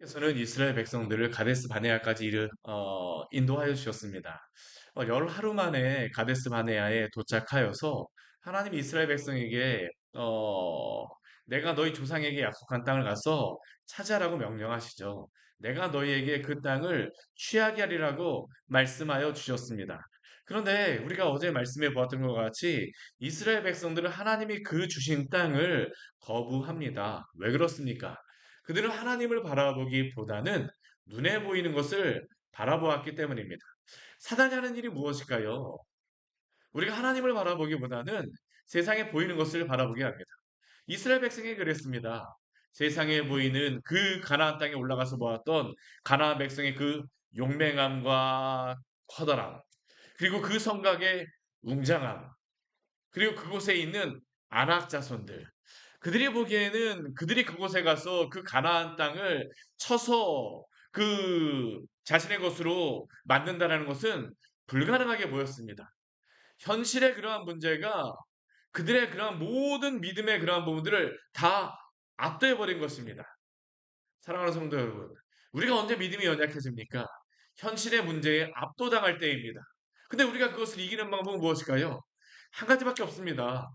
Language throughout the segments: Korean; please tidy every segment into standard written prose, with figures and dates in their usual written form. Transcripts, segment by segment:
하나님께서는 이스라엘 백성들을 가데스 바네아까지 인도하여 주셨습니다. 열 하루 만에 가데스 바네아에 도착하여서 하나님이 이스라엘 백성에게 내가 너희 조상에게 약속한 땅을 가서 차지하라고 명령하시죠. 내가 너희에게 그 땅을 취하게 하리라고 말씀하여 주셨습니다. 그런데 우리가 어제 말씀해 보았던 것 같이 이스라엘 백성들은 하나님이 그 주신 땅을 거부합니다. 왜 그렇습니까? 그들은 하나님을 바라보기보다는 눈에 보이는 것을 바라보았기 때문입니다. 사단이 하는 일이 무엇일까요? 우리가 하나님을 바라보기보다는 세상에 보이는 것을 바라보게 합니다. 이스라엘 백성이 그랬습니다. 세상에 보이는 그 가나안 땅에 올라가서 보았던 가나안 백성의 그 용맹함과 커다람, 그리고 그 성곽의 웅장함, 그리고 그곳에 있는 안악 자손들, 그들이 보기에는 그들이 그곳에 가서 그 가나안 땅을 쳐서 그 자신의 것으로 만든다라는 것은 불가능하게 보였습니다. 현실의 그러한 문제가 그들의 그러한 모든 믿음의 그러한 부분들을 다 압도해 버린 것입니다. 사랑하는 성도 여러분, 우리가 언제 믿음이 연약해집니까? 현실의 문제에 압도당할 때입니다. 근데 우리가 그것을 이기는 방법은 무엇일까요? 한 가지밖에 없습니다.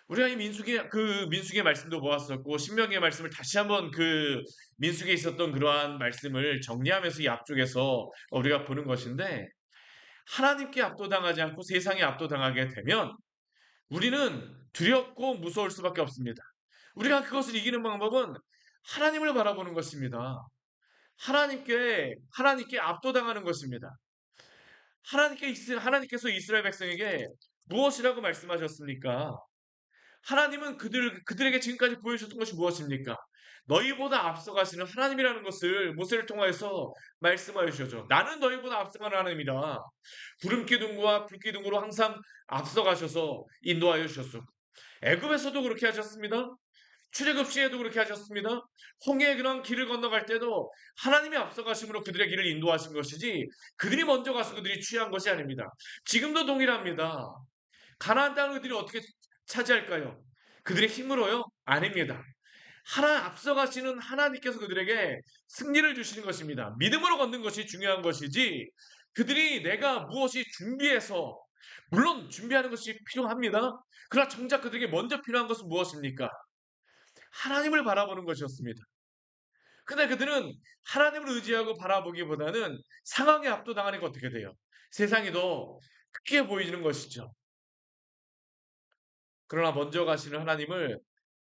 우리가 이 민수기의 말씀도 보았었고 신명기의 말씀을 다시 한번 그 민수기에 있었던 그러한 말씀을 정리하면서 이 앞쪽에서 우리가 보는 것인데, 하나님께 압도당하지 않고 세상에 압도당하게 되면 우리는 두렵고 무서울 수밖에 없습니다. 우리가 그것을 이기는 방법은 하나님을 바라보는 것입니다. 하나님께 압도당하는 것입니다. 하나님께서 이스라엘 백성에게 무엇이라고 말씀하셨습니까? 하나님은 그들에게 지금까지 보여주셨던 것이 무엇입니까? 너희보다 앞서가시는 하나님이라는 것을 모세를 통하여서 말씀하여 주셨죠. 나는 너희보다 앞서가는 하나님이다. 구름기둥과 불기둥으로 항상 앞서가셔서 인도하여 주셨고, 애굽에서도 그렇게 하셨습니다. 출애굽 시에도 그렇게 하셨습니다. 홍해의 그런 길을 건너갈 때도 하나님이 앞서가심으로 그들의 길을 인도하신 것이지, 그들이 먼저 가서 그들이 취한 것이 아닙니다. 지금도 동일합니다. 가나안 땅을 그들이 어떻게 차지할까요? 그들의 힘으로요? 아닙니다. 앞서가시는 하나님께서 그들에게 승리를 주시는 것입니다. 믿음으로 걷는 것이 중요한 것이지, 그들이 내가 무엇이 준비해서, 물론 준비하는 것이 필요합니다. 그러나 정작 그들에게 먼저 필요한 것은 무엇입니까? 하나님을 바라보는 것이었습니다. 근데 그들은 하나님을 의지하고 바라보기보다는 상황에 압도당하니까 어떻게 돼요? 세상이 더 크게 보이는 것이죠. 그러나 먼저 가시는 하나님을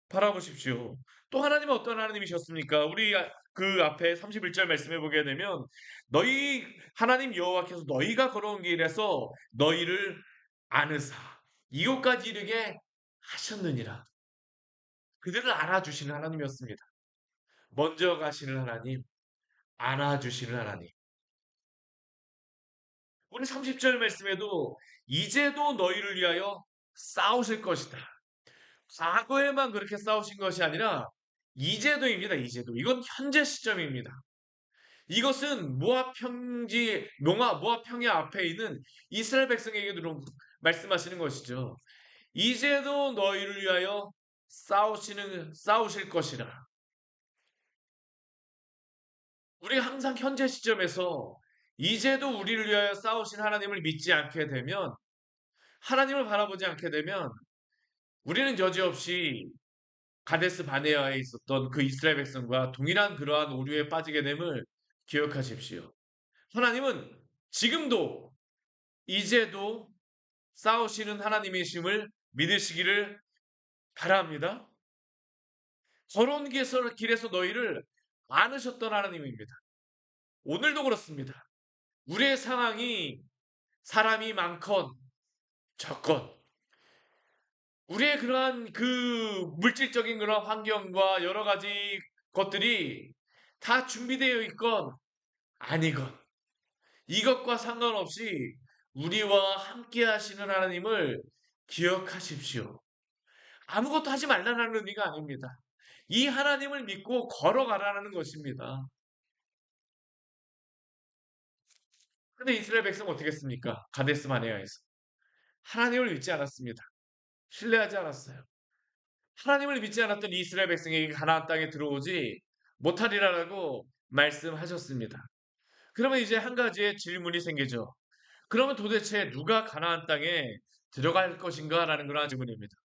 바라보십시오. 또 하나님은 어떤 하나님이셨습니까? 우리 그 앞에 31절 말씀해 보게 되면, 너희 하나님 여호와께서 너희가 걸어온 길에서 너희를 안으사 이곳까지 이르게 하셨느니라. 그들을 안아주시는 하나님이었습니다. 먼저 가시는 하나님, 안아주시는 하나님. 우리 30절 말씀에도 이제도 너희를 위하여 싸우실 것이다. 과거에만 그렇게 싸우신 것이 아니라 이제도입니다. 이제도. 이건 현재 시점입니다. 이것은 모압 평야 앞에 있는 이스라엘 백성에게도 말씀하시는 것이죠. 이제도 너희를 위하여 싸우실 것이라. 우리가 항상 현재 시점에서 이제도 우리를 위하여 싸우신 하나님을 믿지 않게 되면, 하나님을 바라보지 않게 되면, 우리는 여지없이 가데스 바네아에 있었던 그 이스라엘 백성과 동일한 그러한 오류에 빠지게 됨을 기억하십시오. 하나님은 지금도 이제도 싸우시는 하나님이심을 믿으시기를 바랍니다. 걸어온 길에서 너희를 안으셨던 하나님입니다. 오늘도 그렇습니다. 우리의 상황이 사람이 많건 적건, 우리의 그러한 그 물질적인 그런 환경과 여러 가지 것들이 다 준비되어 있건 아니건, 이것과 상관없이 우리와 함께 하시는 하나님을 기억하십시오. 아무것도 하지 말라는 의미가 아닙니다. 이 하나님을 믿고 걸어가라는 것입니다. 근데 이스라엘 백성은 어떻게 했습니까? 가데스 바네아에서 하나님을 믿지 않았습니다. 신뢰하지 않았어요. 하나님을 믿지 않았던 이스라엘 백성에게 가나안 땅에 들어오지 못하리라라고 말씀하셨습니다. 그러면 이제 한 가지의 질문이 생기죠. 그러면 도대체 누가 가나안 땅에 들어갈 것인가라는 그런 질문입니다.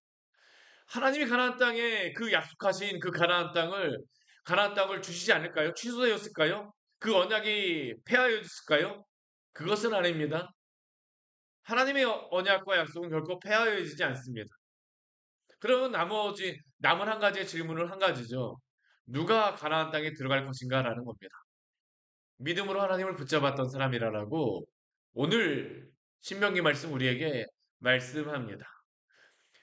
하나님이 가나안 땅에 그 약속하신 그 가나안 땅을 주시지 않을까요? 취소되었을까요? 그 언약이 폐하여졌을까요? 그것은 아닙니다. 하나님의 언약과 약속은 결코 폐하여지지 않습니다. 그러면 나머지 남은 한 가지의 질문은 한 가지죠. 누가 가나안 땅에 들어갈 것인가라는 겁니다. 믿음으로 하나님을 붙잡았던 사람이라고 오늘 신명기 말씀 우리에게 말씀합니다.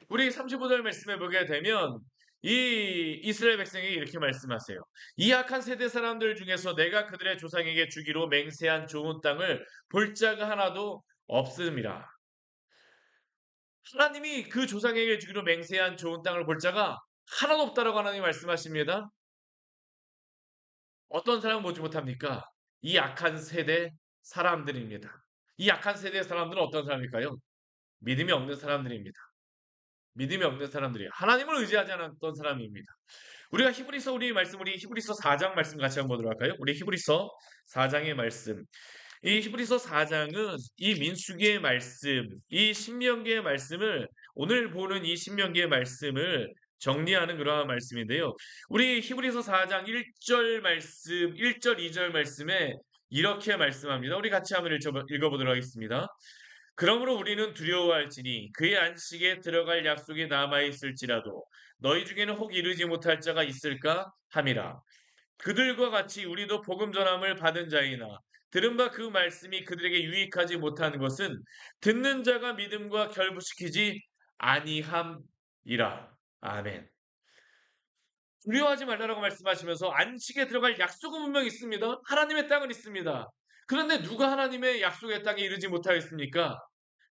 우리 35절 말씀해 보게 되면 이 이스라엘 백성에게 이렇게 말씀하세요. 이 악한 세대 사람들 중에서 내가 그들의 조상에게 주기로 맹세한 좋은 땅을 볼 자가 하나도 없음이라. 하나님이 그 조상에게 주기로 맹세한 좋은 땅을 볼 자가 하나도 없다라고 하나님이 말씀하십니다. 어떤 사람은 보지 못합니까? 이 악한 세대 사람들입니다. 이 악한 세대 사람들은 어떤 사람일까요? 믿음이 없는 사람들입니다. 믿음이 없는 사람들이에요. 하나님을 의지하지 않았던 사람입니다. 우리가 우리 히브리서 4장 말씀 같이 한번 보도록 할까요? 우리 히브리서 4장의 말씀. 이 히브리서 4장은 이 민수기의 말씀, 이 신명기의 말씀을 오늘 보는 이 신명기의 말씀을 정리하는 그러한 말씀인데요. 우리 히브리서 4장 1절 말씀, 1절, 2절 말씀에 이렇게 말씀합니다. 우리 같이 한번 읽어보도록 하겠습니다. 그러므로 우리는 두려워할지니 그의 안식에 들어갈 약속이 남아 있을지라도 너희 중에는 혹 이르지 못할 자가 있을까 함이라. 그들과 같이 우리도 복음 전함을 받은 자이나 들은 바 그 말씀이 그들에게 유익하지 못한 것은 듣는 자가 믿음과 결부시키지 아니함이라. 아멘. 두려워하지 말라라고 말씀하시면서 안식에 들어갈 약속은 분명 있습니다. 하나님의 땅은 있습니다. 그런데 누가 하나님의 약속의 땅에 이르지 못하겠습니까?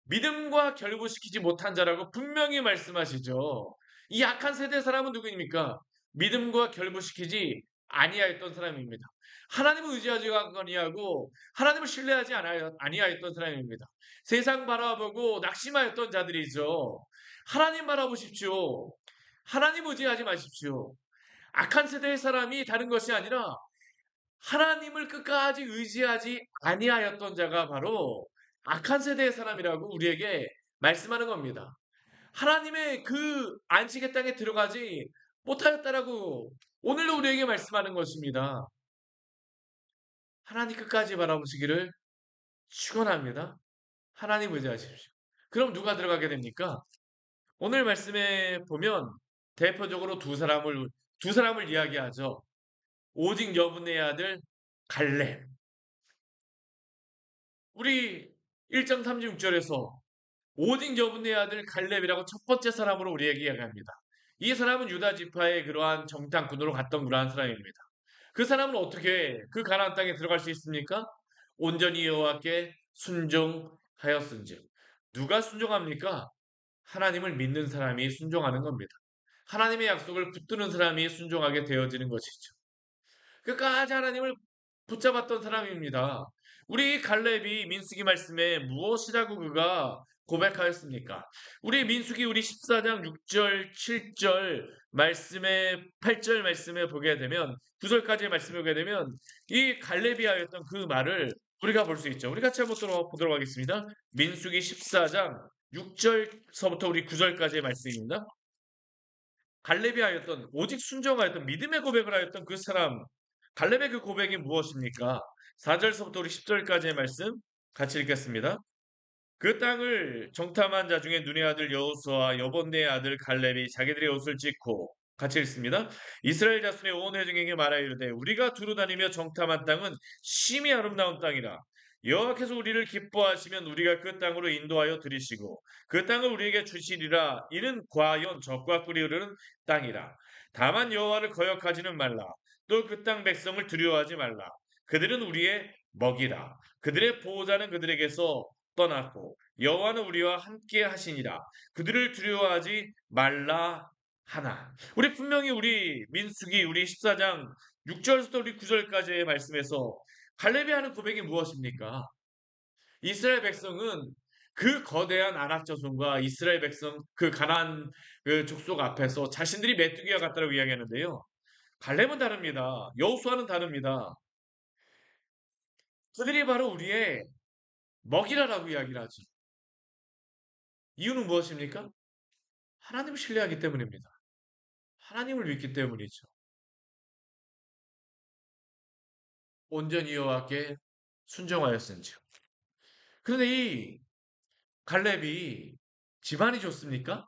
믿음과 결부시키지 못한 자라고 분명히 말씀하시죠. 이 악한 세대 사람은 누구입니까? 믿음과 결부시키지 아니하였던 사람입니다. 하나님을 의지하지 아니하고 하나님을 신뢰하지 아니하였던 사람입니다. 세상 바라보고 낙심하였던 자들이죠. 하나님 바라보십시오. 하나님 의지하지 마십시오. 악한 세대의 사람이 다른 것이 아니라 하나님을 끝까지 의지하지 아니하였던 자가 바로 악한 세대의 사람이라고 우리에게 말씀하는 겁니다. 하나님의 그 안식의 땅에 들어가지 못하였다라고 오늘도 우리에게 말씀하는 것입니다. 하나님 끝까지 바라보시기를 축원합니다. 하나님 의지하십시오. 그럼 누가 들어가게 됩니까? 오늘 말씀에 보면 대표적으로 두 사람을 이야기하죠. 오직 여분의 아들 갈렙. 우리 1장 36절에서 오직 여분의 아들 갈렙이라고 첫 번째 사람으로 우리에게 이야기합니다. 이 사람은 유다 지파의 그러한 정탐꾼으로 갔던 그러한 사람입니다. 그 사람은 어떻게 그 가나안 땅에 들어갈 수 있습니까? 온전히 여호와께 순종하였은즉. 누가 순종합니까? 하나님을 믿는 사람이 순종하는 겁니다. 하나님의 약속을 붙드는 사람이 순종하게 되어지는 것이죠. 끝까지 하나님을 붙잡았던 사람입니다. 우리 갈렙이 민수기 말씀에 무엇이라고 그가 고백하였습니까? 우리 민수기 우리 14장 6절, 7절 말씀에 8절 말씀에 보게 되면 9절까지의 말씀을 보게 되면 이 갈렙이 하였던 그 말을 우리가 볼 수 있죠. 우리 같이 한번 보도록 하겠습니다. 민수기 14장 6절서부터 우리 9절까지의 말씀입니다. 갈렙이 하였던 오직 순종하였던 믿음의 고백을 하였던 그 사람 갈렙의 그 고백이 무엇입니까? 4절서부터 우리 10절까지의 말씀 같이 읽겠습니다. 그 땅을 정탐한 자 중에 눈의 아들 여호수아와 여본네의 아들 갈렙이 자기들의 옷을 찢고 같이 읽습니다. 이스라엘 자손의 온 회중에게 말하여 이르되 우리가 두루 다니며 정탐한 땅은 심히 아름다운 땅이라. 여호와께서 우리를 기뻐하시면 우리가 그 땅으로 인도하여 들이시고 그 땅을 우리에게 주시리라. 이는 과연 적과 꿀이 흐르는 땅이라. 다만 여호와를 거역하지는 말라. 또 그 땅 백성을 두려워하지 말라. 그들은 우리의 먹이라. 그들의 보호자는 그들에게서 떠났고 여호와는 우리와 함께 하시니라. 그들을 두려워하지 말라 하나. 우리 분명히 우리 민수기 우리 14장 6절부터 우리 9절까지의 말씀에서 갈렙이 하는 고백이 무엇입니까? 이스라엘 백성은 그 거대한 아낙 자손과 이스라엘 백성 그 가나안 그 족속 앞에서 자신들이 메뚜기와 같다고 이야기하는데요. 갈렙은 다릅니다. 여호수아는 다릅니다. 그들이 바로 우리의 먹이라라고 이야기를 하죠. 이유는 무엇입니까? 하나님을 신뢰하기 때문입니다. 하나님을 믿기 때문이죠. 온전히 여호와께 순종하였은지요. 그런데 이 갈렙이 집안이 좋습니까?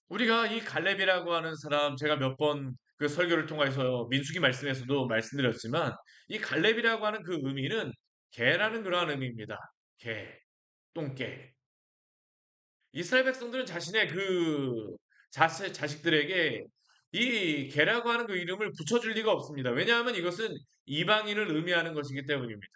우리가 이 갈렙이라고 하는 사람 제가 몇 번 그 설교를 통해서 민수기 말씀에서도 말씀드렸지만 이 갈렙이라고 하는 그 의미는 개라는 그러한 의미입니다. 개, 똥개. 이스라엘 백성들은 자신의 그 자식들에게 이 개라고 하는 그 이름을 붙여줄 리가 없습니다. 왜냐하면 이것은 이방인을 의미하는 것이기 때문입니다.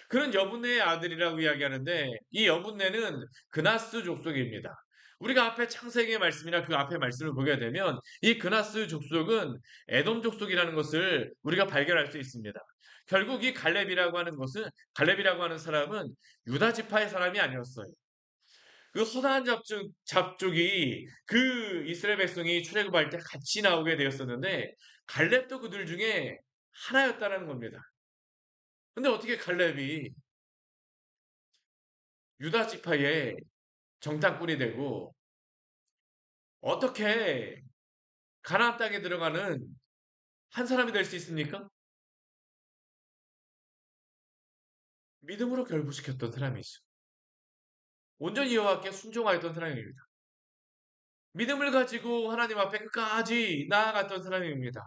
그는 여분네의 아들이라고 이야기하는데 이 여분네는 그나스 족속입니다. 우리가 앞에 창세기의 말씀이나 그 앞에 말씀을 보게 되면 이 그나스 족속은 에돔 족속이라는 것을 우리가 발견할 수 있습니다. 결국 이 갈렙이라고 하는 사람은 유다 지파의 사람이 아니었어요. 그 허다한 잡족이 그 이스라엘 백성이 출애굽할 때 같이 나오게 되었었는데 갈렙도 그들 중에 하나였다는 겁니다. 근데 어떻게 갈렙이 유다 지파의 정탐꾼이 되고 어떻게 가나안 땅에 들어가는 한 사람이 될 수 있습니까? 믿음으로 결부시켰던 사람이죠. 온전히 여호와께 순종하였던 사람입니다. 믿음을 가지고 하나님 앞에 끝까지 나아갔던 사람입니다.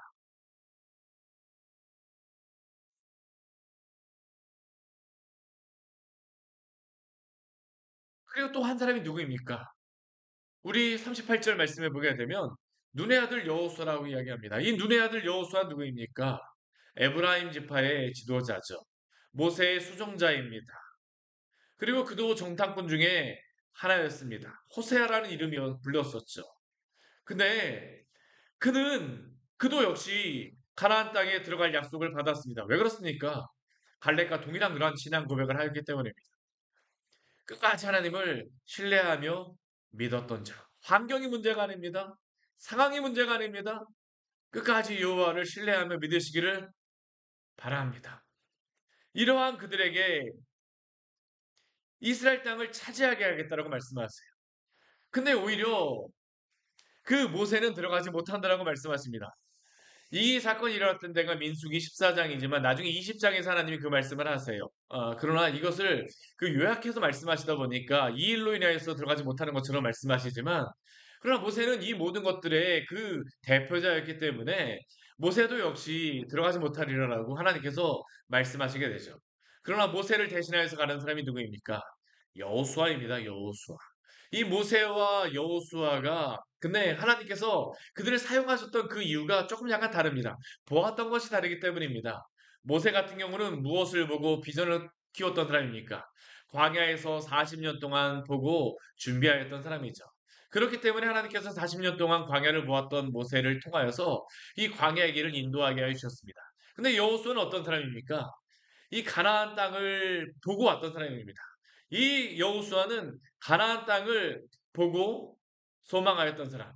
그리고 또 한 사람이 누구입니까? 우리 38절 말씀에 보게 되면 눈의 아들 여호수아라고 이야기합니다. 이 눈의 아들 여호수아 누구입니까? 에브라임 지파의 지도자죠. 모세의 수종자입니다. 그리고 그도 정탐꾼 중에 하나였습니다. 호세아라는 이름이 불렸었죠. 근데 그도 역시 가나안 땅에 들어갈 약속을 받았습니다. 왜 그렇습니까? 갈렙과 동일한 그러한 신앙 고백을 하였기 때문입니다. 끝까지 하나님을 신뢰하며 믿었던 자. 환경이 문제가 아닙니다. 상황이 문제가 아닙니다. 끝까지 여호와를 신뢰하며 믿으시기를 바랍니다. 이러한 그들에게 이스라엘 땅을 차지하게 하겠다라고 말씀하세요. 근데 오히려 그 모세는 들어가지 못한다라고 말씀하십니다. 이 사건이 일어났던 데가 민수기 14장이지만 나중에 20장에서 하나님이 그 말씀을 하세요. 그러나 이것을 그 요약해서 말씀하시다 보니까 이 일로 인하여서 들어가지 못하는 것처럼 말씀하시지만 그러나 모세는 이 모든 것들의 그 대표자였기 때문에 모세도 역시 들어가지 못하리라고 하나님께서 말씀하시게 되죠. 그러나 모세를 대신하여서 가는 사람이 누구입니까? 여호수아입니다. 여호수아. 이 모세와 여호수아가 근데 하나님께서 그들을 사용하셨던 그 이유가 조금 약간 다릅니다. 보았던 것이 다르기 때문입니다. 모세 같은 경우는 무엇을 보고 비전을 키웠던 사람입니까? 광야에서 40년 동안 보고 준비하였던 사람이죠. 그렇기 때문에 하나님께서 40년 동안 광야를 보았던 모세를 통하여서 이 광야의 길을 인도하게 해주셨습니다. 근데 여호수아는 어떤 사람입니까? 이 가나안 땅을 보고 왔던 사람입니다. 이 여호수아는 가나안 땅을 보고 소망하였던 사람,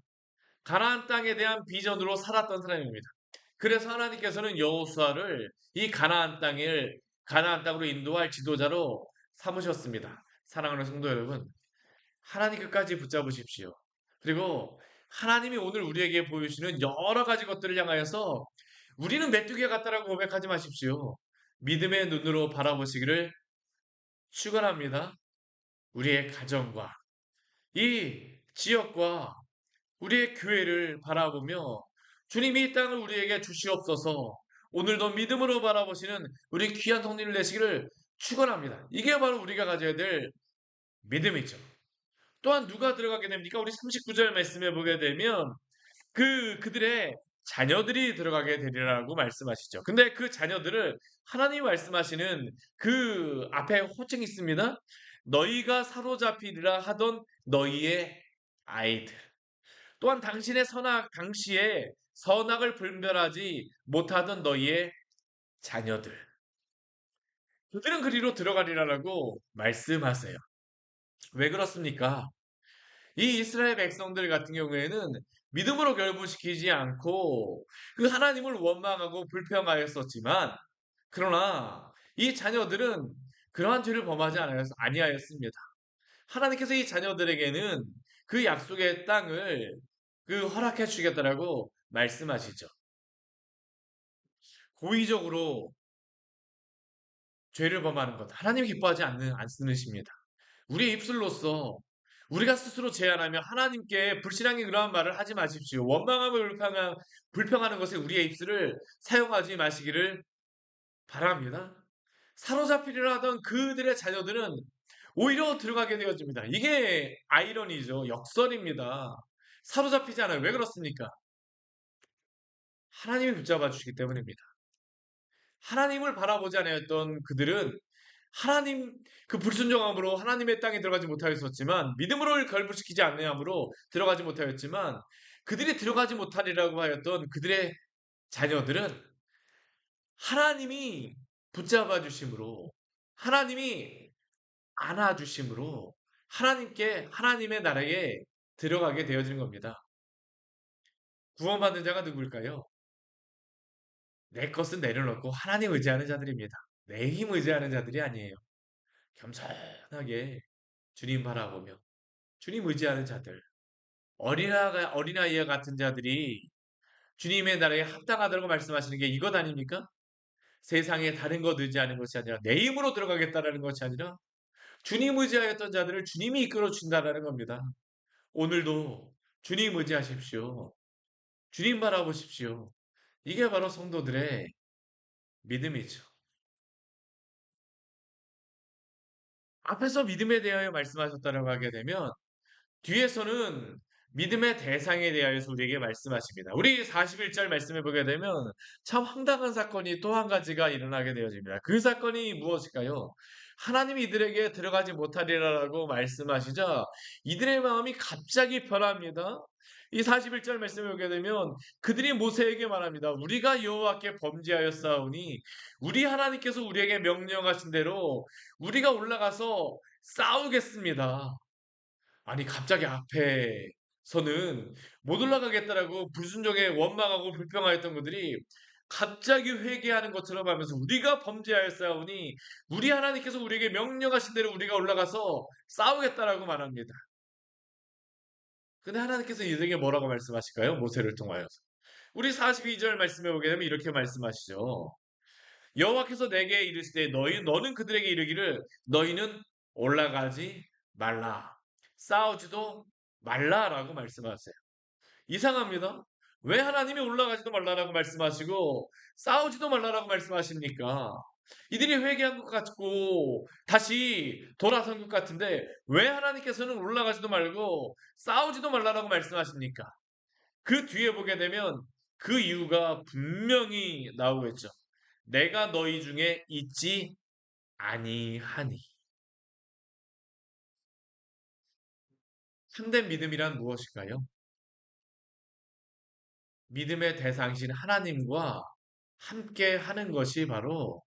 가나안 땅에 대한 비전으로 살았던 사람입니다. 그래서 하나님께서는 여호수아를 이 가나안 땅으로 인도할 지도자로 삼으셨습니다. 사랑하는 성도 여러분, 하나님 끝까지 붙잡으십시오. 그리고 하나님이 오늘 우리에게 보여주시는 여러 가지 것들을 향하여서 우리는 메뚜기 같다라고 고백하지 마십시오. 믿음의 눈으로 바라보시기를 축원합니다. 우리의 가정과 이 지역과 우리의 교회를 바라보며 주님이 이 땅을 우리에게 주시옵소서. 오늘도 믿음으로 바라보시는 우리 귀한 성도를 내시기를 축원합니다. 이게 바로 우리가 가져야 될 믿음이죠. 또한 누가 들어가게 됩니까? 우리 39절 말씀에 보게 되면 그들의 자녀들이 들어가게 되리라고 말씀하시죠. 근데 그 자녀들을 하나님이 말씀하시는 그 앞에 호칭이 있습니다. 너희가 사로잡히리라 하던 너희의 아이들. 또한 당시에 선악을 분별하지 못하던 너희의 자녀들. 그들은 그리로 들어가리라라고 말씀하세요. 왜 그렇습니까? 이 이스라엘 백성들 같은 경우에는 믿음으로 결부시키지 않고 그 하나님을 원망하고 불평하였었지만 그러나 이 자녀들은 그러한 죄를 범하지 아니하였습니다. 하나님께서 이 자녀들에게는 그 약속의 땅을 허락해 주겠다라고 말씀하시죠. 고의적으로 죄를 범하는 것 하나님이 기뻐하지 않으십니다. 우리의 입술로서 우리가 스스로 제안하며 하나님께 불신앙의 그러한 말을 하지 마십시오. 원망함을 불평하는 것에 우리의 입술을 사용하지 마시기를 바랍니다. 사로잡히려 하던 그들의 자녀들은 오히려 들어가게 되어집니다. 이게 아이러니죠. 역설입니다. 사로잡히지 않아요. 왜 그렇습니까? 하나님이 붙잡아 주시기 때문입니다. 하나님을 바라보지 않았던 그들은 하나님 불순종함으로 하나님의 땅에 들어가지 못하였었지만 믿음으로 결부시키지 않으므로 들어가지 못하였지만 그들이 들어가지 못하리라고 하였던 그들의 자녀들은 하나님이 붙잡아 주심으로 하나님이 안아 주심으로 하나님의 나라에 들어가게 되어지는 겁니다. 구원받는 자가 누구일까요? 내 것은 내려놓고 하나님 의지하는 자들입니다. 내 힘 의지하는 자들이 아니에요. 겸손하게 주님 바라보며 주님 의지하는 자들, 어린아이와 같은 자들이 주님의 나라에 합당하다고 말씀하시는 게 이것 아닙니까? 세상에 다른 것 의지하는 것이 아니라 내 힘으로 들어가겠다라는 것이 아니라 주님 의지하였던 자들을 주님이 이끌어 준다라는 겁니다. 오늘도 주님 의지하십시오. 주님 바라보십시오. 이게 바로 성도들의 믿음이죠. 앞에서 믿음에 대하여 말씀하셨다라고 하게 되면 뒤에서는 믿음의 대상에 대하여서 우리에게 말씀하십니다. 우리 41절 말씀해 보게 되면 참 황당한 사건이 또 한 가지가 일어나게 되어집니다. 그 사건이 무엇일까요? 하나님이 이들에게 들어가지 못하리라고 말씀하시자 이들의 마음이 갑자기 변합니다. 이 41절 말씀해 보게 되면 그들이 모세에게 말합니다. 우리가 여호와께 범죄하였사오니 우리 하나님께서 우리에게 명령하신 대로 우리가 올라가서 싸우겠습니다. 아니 갑자기 앞에서는 못 올라가겠다라고 불순종에 원망하고 불평하였던 그들이 갑자기 회개하는 것처럼 하면서 우리가 범죄하였사오니 우리 하나님께서 우리에게 명령하신 대로 우리가 올라가서 싸우겠다라고 말합니다. 근데 하나님께서 이들에게 뭐라고 말씀하실까요? 모세를 통하여서. 우리 42절 말씀에 보게 되면 이렇게 말씀하시죠. 여호와께서 내게 이르시되 너는 그들에게 이르기를 너희는 올라가지 말라. 싸우지도 말라라고 말씀하세요. 이상합니다. 왜 하나님이 올라가지도 말라라고 말씀하시고 싸우지도 말라라고 말씀하십니까? 이들이 회개한 것 같고 다시 돌아선 것 같은데 왜 하나님께서는 올라가지도 말고 싸우지도 말라라고 말씀하십니까? 그 뒤에 보게 되면 그 이유가 분명히 나오겠죠. 내가 너희 중에 있지 아니하니. 참된 믿음이란 무엇일까요? 믿음의 대상이신 하나님과 함께 하는 것이 바로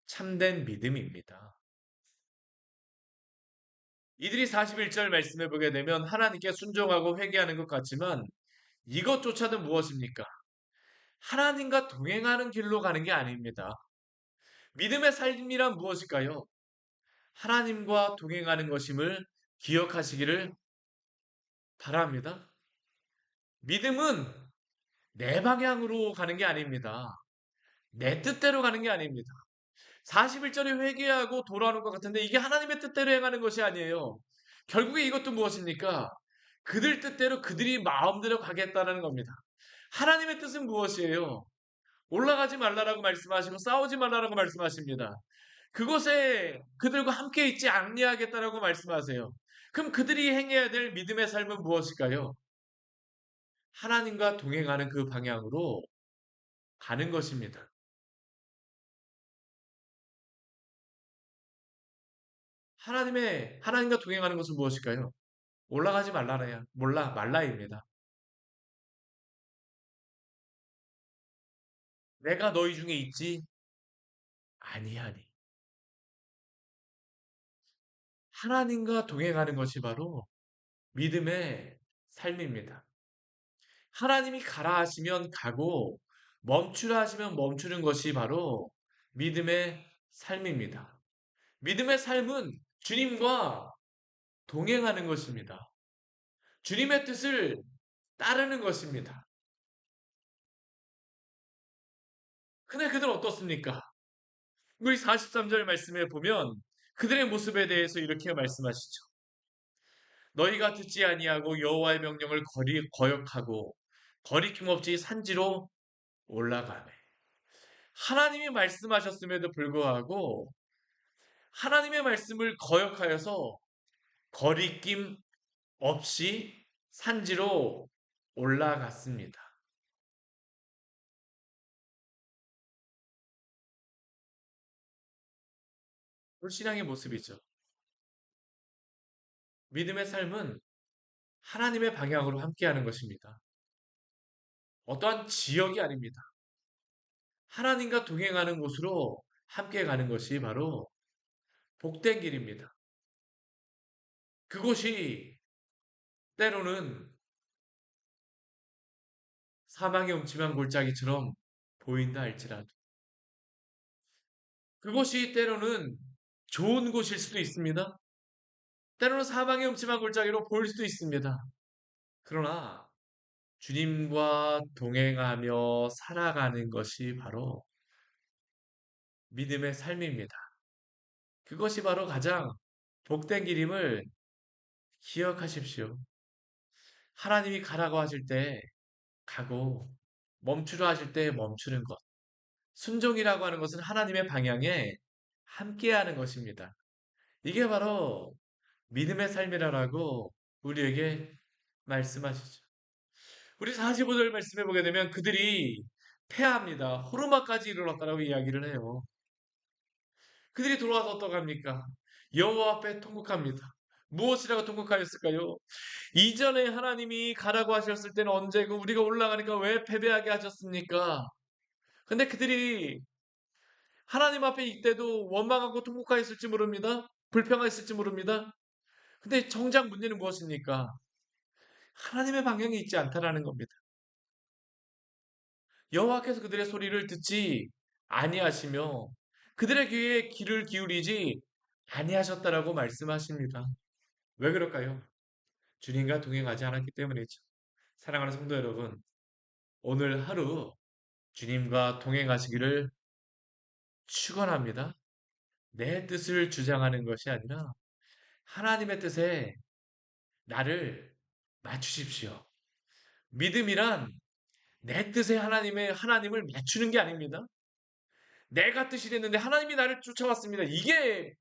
참된 믿음입니다. 이들이 41절 말씀해 보게 되면 하나님께 순종하고 회개하는 것 같지만 이것조차도 무엇입니까? 하나님과 동행하는 길로 가는 게 아닙니다. 믿음의 삶이란 무엇일까요? 하나님과 동행하는 것임을 기억하시기를 바랍니다. 믿음은 내 방향으로 가는 게 아닙니다. 내 뜻대로 가는 게 아닙니다. 41절에 회개하고 돌아오는 것 같은데 이게 하나님의 뜻대로 행하는 것이 아니에요. 결국에 이것도 무엇입니까? 그들 뜻대로 그들이 마음대로 가겠다는 겁니다. 하나님의 뜻은 무엇이에요? 올라가지 말라라고 말씀하시고 싸우지 말라라고 말씀하십니다. 그곳에 그들과 함께 있지 않냐하겠다라고 말씀하세요. 그럼 그들이 행해야 될 믿음의 삶은 무엇일까요? 하나님과 동행하는 그 방향으로 가는 것입니다. 하나님과 동행하는 것은 무엇일까요? 올라가지 말라라야. 말라입니다. 내가 너희 중에 있지 아니하니. 하나님과 동행하는 것이 바로 믿음의 삶입니다. 하나님이 가라 하시면 가고 멈추라 하시면 멈추는 것이 바로 믿음의 삶입니다. 믿음의 삶은 주님과 동행하는 것입니다. 주님의 뜻을 따르는 것입니다. 근데 그들은 어떻습니까? 우리 43절 말씀에 보면 그들의 모습에 대해서 이렇게 말씀하시죠. 너희가 듣지 아니하고 여호와의 명령을 거역하고 거리낌 없이 산지로 올라가네. 하나님이 말씀하셨음에도 불구하고 하나님의 말씀을 거역하여서 거리낌 없이 산지로 올라갔습니다. 불신앙의 모습이죠. 믿음의 삶은 하나님의 방향으로 함께하는 것입니다. 어떠한 지역이 아닙니다. 하나님과 동행하는 곳으로 함께 가는 것이 바로 복된 길입니다. 그곳이 때로는 사망의 음침한 골짜기처럼 보인다 할지라도 그곳이 때로는 좋은 곳일 수도 있습니다. 때로는 사망의 음침한 골짜기로 보일 수도 있습니다. 그러나 주님과 동행하며 살아가는 것이 바로 믿음의 삶입니다. 그것이 바로 가장 복된 길임을 기억하십시오. 하나님이 가라고 하실 때 가고 멈추라 하실 때 멈추는 것. 순종이라고 하는 것은 하나님의 방향에 함께하는 것입니다. 이게 바로 믿음의 삶이라고 우리에게 말씀하시죠. 우리 45절 말씀해 보게 되면 그들이 패합니다. 호르마까지 이르렀다라고 이야기를 해요. 그들이 돌아와서 어떡합니까? 여호와 앞에 통곡합니다. 무엇이라고 통곡하였을까요? 이전에 하나님이 가라고 하셨을 때는 언제고 우리가 올라가니까 왜 패배하게 하셨습니까? 근데 그들이 하나님 앞에 이때도 원망하고 통곡하였을지 모릅니다. 불평하였을지 모릅니다. 근데 정작 문제는 무엇입니까? 하나님의 방향이 있지 않다라는 겁니다. 여호와께서 그들의 소리를 듣지 아니하시며 그들의 귀에 귀를 기울이지 아니하셨다라고 말씀하십니다. 왜 그럴까요? 주님과 동행하지 않았기 때문이죠. 사랑하는 성도 여러분, 오늘 하루 주님과 동행하시기를 축원합니다. 내 뜻을 주장하는 것이 아니라 하나님의 뜻에 나를 맞추십시오. 믿음이란 내 뜻에 하나님을 맞추는 게 아닙니다. 내가 뜻이 됐는데 하나님이 나를 쫓아왔습니다. 이게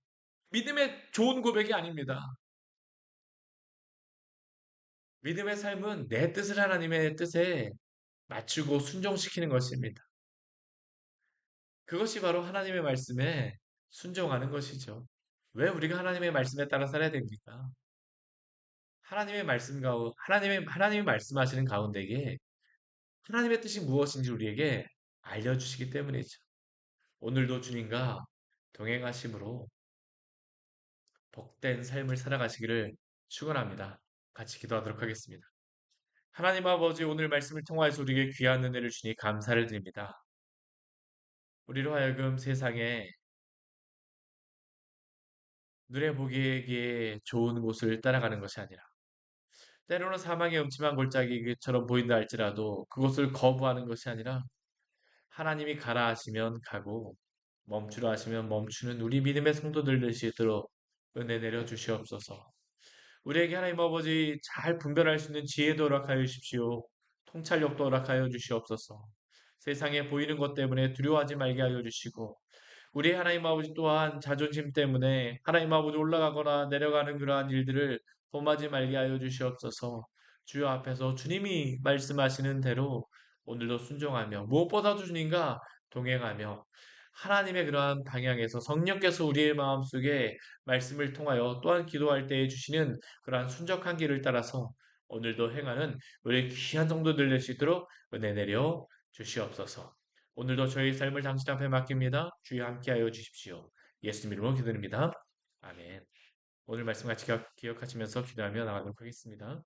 믿음의 좋은 고백이 아닙니다. 믿음의 삶은 내 뜻을 하나님의 뜻에 맞추고 순종시키는 것입니다. 그것이 바로 하나님의 말씀에 순종하는 것이죠. 왜 우리가 하나님의 말씀에 따라 살아야 됩니까? 하나님의 말씀 가운 하나님이 말씀하시는 가운데에 하나님의 뜻이 무엇인지 우리에게 알려주시기 때문이죠. 오늘도 주님과 동행하심으로 복된 삶을 살아가시기를 축원합니다. 같이 기도하도록 하겠습니다. 하나님 아버지 오늘 말씀을 통하여서 우리에게 귀한 은혜를 주니 감사를 드립니다. 우리로 하여금 세상에 눈에 보기에 좋은 곳을 따라가는 것이 아니라 때로는 사망의 음침한 골짜기처럼 보인다 할지라도 그곳을 거부하는 것이 아니라 하나님이 가라 하시면 가고 멈추라 하시면 멈추는 우리 믿음의 성도들 될 수 있도록 은혜 내려 주시옵소서. 우리에게 하나님 아버지 잘 분별할 수 있는 지혜도 허락하여 주십시오. 통찰력도 허락하여 주시옵소서. 세상에 보이는 것 때문에 두려워하지 말게 하여 주시고 우리 하나님 아버지 또한 자존심 때문에 하나님 아버지 올라가거나 내려가는 그러한 일들을 범하지 말게 하여 주시옵소서. 주여 앞에서 주님이 말씀하시는 대로 오늘도 순종하며 무엇보다도 주님과 동행하며 하나님의 그러한 방향에서 성령께서 우리의 마음속에 말씀을 통하여 또한 기도할 때에 주시는 그러한 순적한 길을 따라서 오늘도 행하는 우리 귀한 성도들 될 수 있도록 은혜 내려 주시옵소서. 오늘도 저희 삶을 당신 앞에 맡깁니다. 주여 함께하여 주십시오. 예수님 이름으로 기도드립니다. 아멘. 오늘 말씀 같이 기억하시면서 기도하며 나가도록 하겠습니다.